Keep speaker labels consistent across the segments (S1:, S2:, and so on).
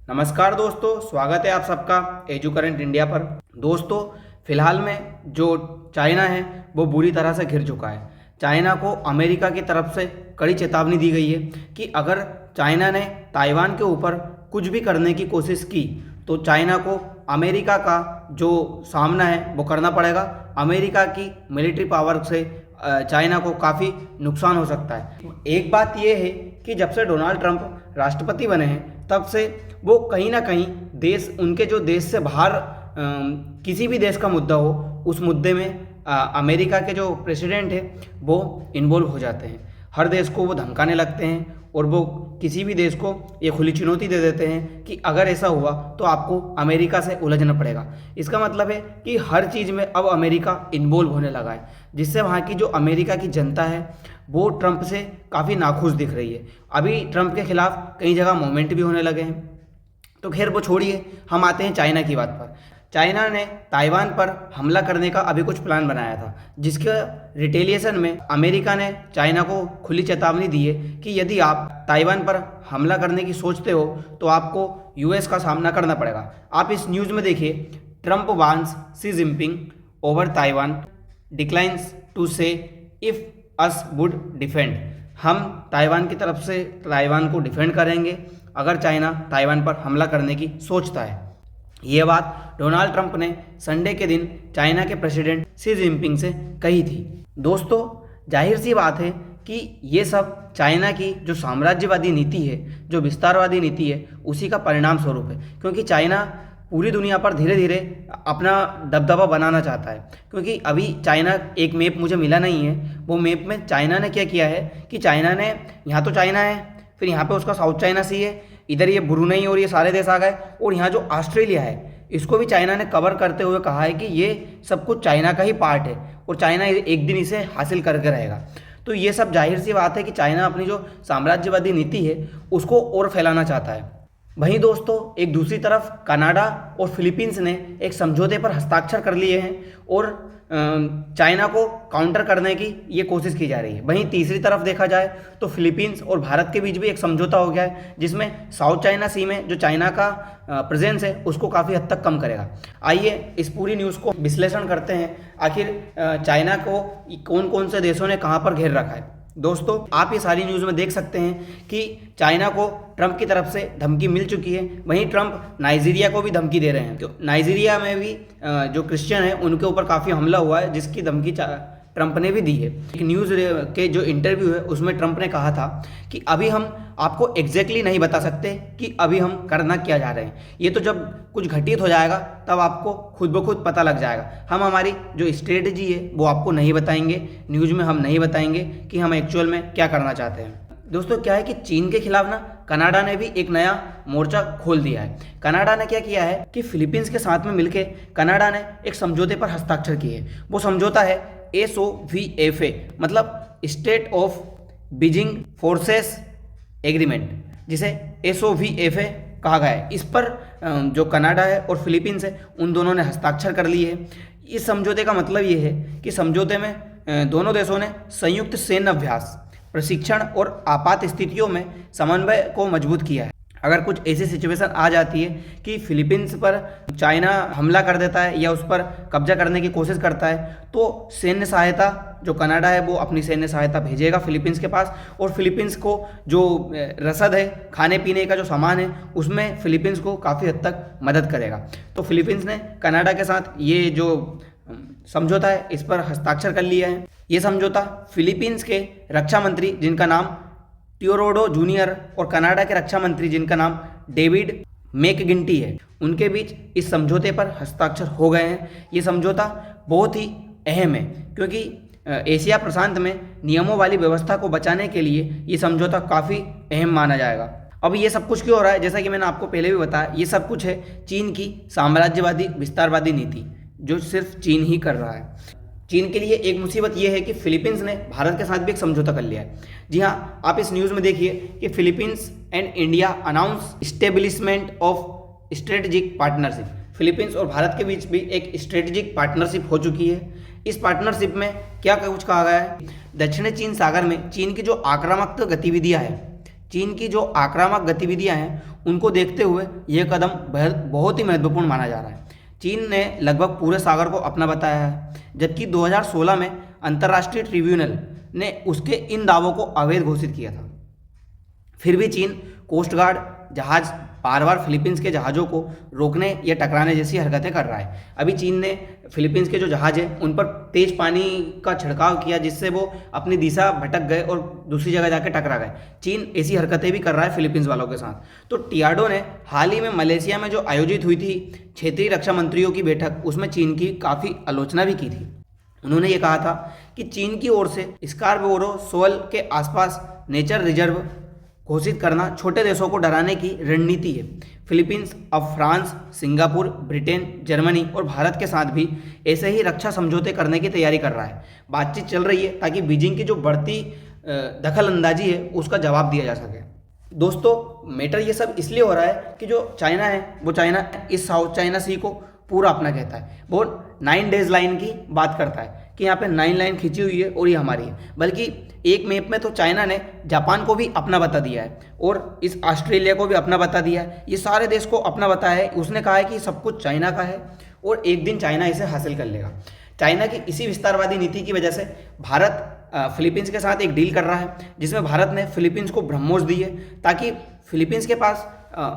S1: नमस्कार दोस्तों, स्वागत है आप सबका एजू करंट इंडिया पर। दोस्तों, फिलहाल में जो चाइना है वो बुरी तरह से घिर चुका है। चाइना को अमेरिका की तरफ से कड़ी चेतावनी दी गई है कि अगर चाइना ने ताइवान के ऊपर कुछ भी करने की कोशिश की तो चाइना को अमेरिका का जो सामना है वो करना पड़ेगा। अमेरिका की मिलिट्री पावर से चाइना को काफ़ी नुकसान हो सकता है। एक बात यह है कि जब से डोनाल्ड ट्रंप राष्ट्रपति बने हैं तब से वो कहीं ना कहीं उनके जो देश से बाहर किसी भी देश का मुद्दा हो उस मुद्दे में अमेरिका के जो प्रेसिडेंट है वो इन्वॉल्व हो जाते हैं। हर देश को वो धमकाने लगते हैं और वो किसी भी देश को ये खुली चुनौती दे देते हैं कि अगर ऐसा हुआ तो आपको अमेरिका से उलझना पड़ेगा। इसका मतलब है कि हर चीज़ में अब अमेरिका इन्वॉल्व होने लगा है, जिससे वहाँ की जो अमेरिका की जनता है वो ट्रंप से काफ़ी नाखुश दिख रही है। अभी ट्रंप के खिलाफ कई जगह मूवमेंट भी होने लगे हैं। तो खैर वो छोड़िए, हम आते हैं चाइना की बात पर। चाइना ने ताइवान पर हमला करने का अभी कुछ प्लान बनाया था, जिसके रिटेलिएशन में अमेरिका ने चाइना को खुली चेतावनी दी है कि यदि आप ताइवान पर हमला करने की सोचते हो तो आपको यूएस का सामना करना पड़ेगा। आप इस न्यूज़ में देखिए, Trump warns Xi Jinping over Taiwan, declines to say if US would defend. हम ताइवान की तरफ से ताइवान को डिफेंड करेंगे अगर चाइना ताइवान पर हमला करने की सोचता है। ये बात डोनाल्ड ट्रंप ने संडे के दिन चाइना के प्रेसिडेंट शी जिनपिंग से कही थी। दोस्तों, जाहिर सी बात है कि ये सब चाइना की जो साम्राज्यवादी नीति है, जो विस्तारवादी नीति है, उसी का परिणाम स्वरूप है। क्योंकि चाइना पूरी दुनिया पर धीरे धीरे अपना दबदबा बनाना चाहता है। क्योंकि अभी चाइना, एक मैप मुझे मिला नहीं है, वो मैप में चाइना ने क्या किया है कि चाइना ने, यहाँ तो चाइना है, फिर यहाँ पे उसका साउथ चाइना सी है, इधर ये ब्रुनेई और ये सारे देश आ गए, और यहाँ जो ऑस्ट्रेलिया है इसको भी चाइना ने कवर करते हुए कहा है कि ये सब कुछ चाइना का ही पार्ट है और चाइना एक दिन इसे हासिल करके रहेगा। तो ये सब जाहिर सी बात है कि चाइना अपनी जो साम्राज्यवादी नीति है उसको और फैलाना चाहता है। वहीं दोस्तों, एक दूसरी तरफ कनाडा और फिलीपींस ने एक समझौते पर हस्ताक्षर कर लिए हैं और चाइना को काउंटर करने की ये कोशिश की जा रही है। वहीं तीसरी तरफ देखा जाए तो फिलीपींस और भारत के बीच भी एक समझौता हो गया है, जिसमें साउथ चाइना सी में जो चाइना का प्रेजेंस है उसको काफ़ी हद तक कम करेगा। आइए इस पूरी न्यूज़ को विश्लेषण करते हैं, आखिर चाइना को कौन कौन से देशों ने कहाँ पर घेर रखा है। दोस्तों, आप ये सारी न्यूज़ में देख सकते हैं कि चाइना को ट्रंप की तरफ से धमकी मिल चुकी है। वहीं ट्रंप नाइजीरिया को भी धमकी दे रहे हैं। तो नाइजीरिया में भी जो क्रिश्चियन है उनके ऊपर काफ़ी हमला हुआ है, जिसकी धमकी ट्रंप ने भी दी है। एक न्यूज़ के जो इंटरव्यू है उसमें ट्रंप ने कहा था कि अभी हम आपको एग्जैक्टली नहीं बता सकते कि अभी हम करना क्या जा रहे हैं, ये तो जब कुछ घटित हो जाएगा तब आपको खुद ब खुद पता लग जाएगा। हम हमारी जो स्ट्रेटजी है वो आपको नहीं बताएंगे, न्यूज़ में हम नहीं बताएंगे कि हम एक्चुअल में क्या करना चाहते हैं। दोस्तों, क्या है कि चीन के खिलाफ ना कनाडा ने भी एक नया मोर्चा खोल दिया है। कनाडा ने क्या किया है कि फिलीपींस के साथ में मिलकर कनाडा ने एक समझौते पर हस्ताक्षर किए। वो समझौता है SOVFA, मतलब state of Beijing forces agreement, जिसे SOVFA कहा गया है। इस पर जो कनाडा है और फिलीपींस है उन दोनों ने हस्ताक्षर कर लिए है। इस समझौते का मतलब ये है कि समझौते में दोनों देशों ने संयुक्त सैन्य अभ्यास, प्रशिक्षण और आपात स्थितियों में समन्वय को मजबूत किया है। अगर कुछ ऐसी सिचुएशन आ जाती है कि फिलीपींस पर चाइना हमला कर देता है या उस पर कब्जा करने की कोशिश करता है, तो सैन्य सहायता जो कनाडा है वो अपनी सैन्य सहायता भेजेगा फिलीपींस के पास, और फिलीपींस को जो रसद है, खाने पीने का जो सामान है, उसमें फिलीपींस को काफ़ी हद तक मदद करेगा। तो फिलीपींस ने कनाडा के साथ ये जो समझौता है इस पर हस्ताक्षर कर लिया है। ये समझौता फिलीपींस के रक्षा मंत्री, जिनका नाम टियोरोडो जूनियर, और कनाडा के रक्षा मंत्री जिनका नाम डेविड मैकगिंटी है, उनके बीच इस समझौते पर हस्ताक्षर हो गए हैं। ये समझौता बहुत ही अहम है क्योंकि एशिया प्रशांत में नियमों वाली व्यवस्था को बचाने के लिए ये समझौता काफ़ी अहम माना जाएगा। अब ये सब कुछ क्यों हो रहा है? जैसा कि मैंने आपको पहले भी बताया, ये सब कुछ है चीन की साम्राज्यवादी विस्तारवादी नीति, जो सिर्फ चीन ही कर रहा है। चीन के लिए एक मुसीबत यह है कि फिलीपींस ने भारत के साथ भी एक समझौता कर लिया है। जी हाँ, आप इस न्यूज़ में देखिए कि Philippines and India announce establishment of strategic partnership. Philippines और भारत के बीच भी एक स्ट्रेटेजिक पार्टनरशिप हो चुकी है। इस पार्टनरशिप में क्या कुछ कहा गया है? दक्षिणी चीन सागर में चीन की जो आक्रामक गतिविधियां हैं, चीन की जो आक्रामक गतिविधियां हैं उनको देखते हुए यह कदम बहुत ही महत्वपूर्ण माना जा रहा है। चीन ने लगभग पूरे सागर को अपना बताया है, जबकि 2016 में अंतर्राष्ट्रीय ट्रिब्यूनल ने उसके इन दावों को अवैध घोषित किया था। फिर भी चीन कोस्ट गार्ड जहाज बार बार फिलीपींस के जहाज़ों को रोकने या टकराने जैसी हरकतें कर रहा है। अभी चीन ने फिलीपींस के जो जहाज़ हैं उन पर तेज पानी का छिड़काव किया, जिससे वो अपनी दिशा भटक गए और दूसरी जगह जाकर टकरा गए। चीन ऐसी हरकतें भी कर रहा है फिलीपींस वालों के साथ। तो टियाडो ने हाल ही में मलेशिया में जो आयोजित हुई थी क्षेत्रीय रक्षा मंत्रियों की बैठक, उसमें चीन की काफ़ी आलोचना भी की थी। उन्होंने ये कहा था कि चीन की ओर से स्कार्बोरो शोल के आसपास नेचर रिजर्व घोषित करना छोटे देशों को डराने की रणनीति है। फिलीपींस अब फ्रांस, सिंगापुर, ब्रिटेन, जर्मनी और भारत के साथ भी ऐसे ही रक्षा समझौते करने की तैयारी कर रहा है। बातचीत चल रही है ताकि बीजिंग की जो बढ़ती दखल अंदाजी है उसका जवाब दिया जा सके। दोस्तों, मैटर ये सब इसलिए हो रहा है कि जो चाइना है वो चाइना इस साउथ चाइना सी को पूरा अपना कहता है। वो 9 डेज लाइन की बात करता है कि यहाँ पे 9 लाइन खींची हुई है और ये हमारी है। बल्कि एक मैप में तो चाइना ने जापान को भी अपना बता दिया है और इस ऑस्ट्रेलिया को भी अपना बता दिया है। ये सारे देश को अपना बताया है। उसने कहा है कि सब कुछ चाइना का है और एक दिन चाइना इसे हासिल कर लेगा। चाइना की इसी विस्तारवादी नीति की वजह से भारत फिलीपींस के साथ एक डील कर रहा है, जिसमें भारत ने फिलीपींस को ब्रह्मोस दी है ताकि फिलीपींस के पास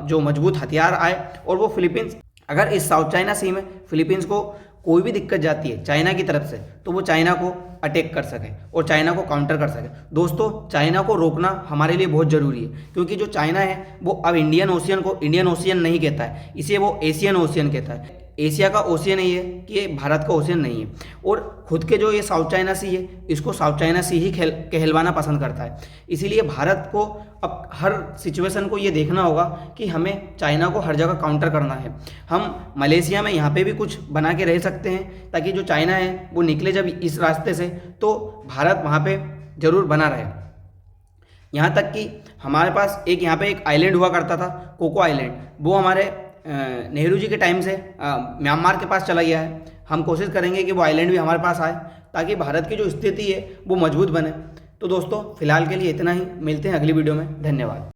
S1: जो मजबूत हथियार आए और वो फिलीपींस अगर इस साउथ चाइना सी में फिलीपींस को कोई भी दिक्कत जाती है चाइना की तरफ से तो वो चाइना को अटैक कर सके और चाइना को काउंटर कर सके। दोस्तों, चाइना को रोकना हमारे लिए बहुत ज़रूरी है, क्योंकि जो चाइना है वो अब इंडियन ओशियन को इंडियन ओशियन नहीं कहता है, इसे वो एशियन ओशियन कहता है। एशिया का ओशियन ही है कि ये भारत का ओशियन नहीं है। और खुद के जो ये साउथ चाइना सी है इसको साउथ चाइना सी ही कहलवाना पसंद करता है। इसीलिए भारत को अब हर सिचुएशन को ये देखना होगा कि हमें चाइना को हर जगह काउंटर करना है। हम मलेशिया में यहाँ पे भी कुछ बना के रह सकते हैं ताकि जो चाइना है वो निकले जब इस रास्ते से तो भारत वहाँ पे ज़रूर बना रहे। यहाँ तक कि हमारे पास एक यहाँ पे एक आइलैंड हुआ करता था, कोको आइलैंड, वो हमारे नेहरू जी के टाइम से म्यांमार के पास चला गया है। हम कोशिश करेंगे कि वो आइलैंड भी हमारे पास आए ताकि भारत की जो स्थिति है वो मजबूत बने। तो दोस्तों, फिलहाल के लिए इतना ही। मिलते हैं अगली वीडियो में। धन्यवाद।